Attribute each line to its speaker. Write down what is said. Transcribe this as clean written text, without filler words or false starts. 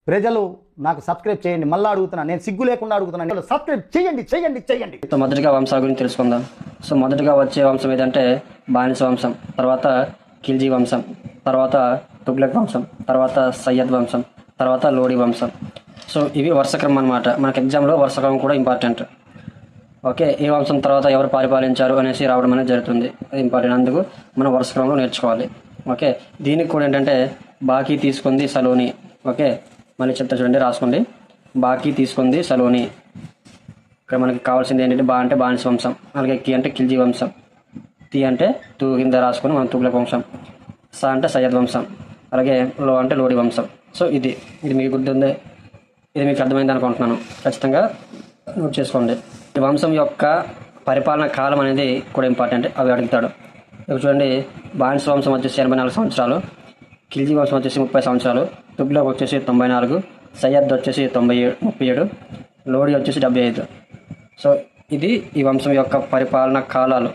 Speaker 1: ప్రజలు నాకు సబ్స్క్రైబ్ చేయండి. మళ్ళీ అడుగుతున్నాను, నేను సిగ్గు లేకుండా అడుగుతున్నాను, సబ్స్క్రైబ్ చేయండి చేయండి చేయండి.
Speaker 2: సో మొదటిగా వంశాల గురించి తెలుసుకుందాం. సో మొదటిగా వచ్చే వంశం ఏదంటే బానిస వంశం, తర్వాత ఖిల్జీ వంశం, తర్వాత తుగ్లక్ వంశం, తర్వాత సయ్యద్ వంశం, తర్వాత లోడి వంశం. సో ఇవి వరుసక్రమం అనమాట. మనకి ఎగ్జామ్లో వరుసక్రమం కూడా ఇంపార్టెంట్. ఓకే, ఏ వంశం తర్వాత ఎవరు పరిపాలించారు అనేసి రావడం అనేది జరుగుతుంది. అది ఇంపార్టెంట్, అందుకు మనం వరుసక్రమంలో నేర్చుకోవాలి. ఓకే, దీనికి కూడా ఏంటంటే బాకీ తీసుకుంది సలోని. ఓకే, మళ్ళీ చెప్తా చూడండి, రాసుకోండి. బాకీ తీసుకుంది సలోని. ఇక్కడ మనకి కావాల్సింది ఏంటంటే బా అంటే బానిస వంశం, అలాగే కి అంటే ఖిల్జీ వంశం, తి అంటే తూ కింద రాసుకొని మనం తుగ్లక్ వంశం, స అంటే సయ్యద్ వంశం, అలాగే లో అంటే లోడి వంశం. సో ఇది మీకు గుర్తుంది, ఇది మీకు అర్థమైంది అనుకుంటున్నాను. ఖచ్చితంగా నోట్ చేసుకోండి. ఈ వంశం యొక్క పరిపాలన కాలం అనేది కూడా ఇంపార్టెంట్, అవి అడుగుతాడు. ఇప్పుడు చూడండి, బానిస వంశం వచ్చేసి 84 సంవత్సరాలు, ఖిల్జీ వంశం వచ్చేసి 30 సంవత్సరాలు, తుగ్లక్ వచ్చేసి 94, సయ్యద్ వచ్చేసి 37, లోడి వచ్చేసి 75. సో ఇది ఈ వంశం యొక్క పరిపాలన కాలాలు.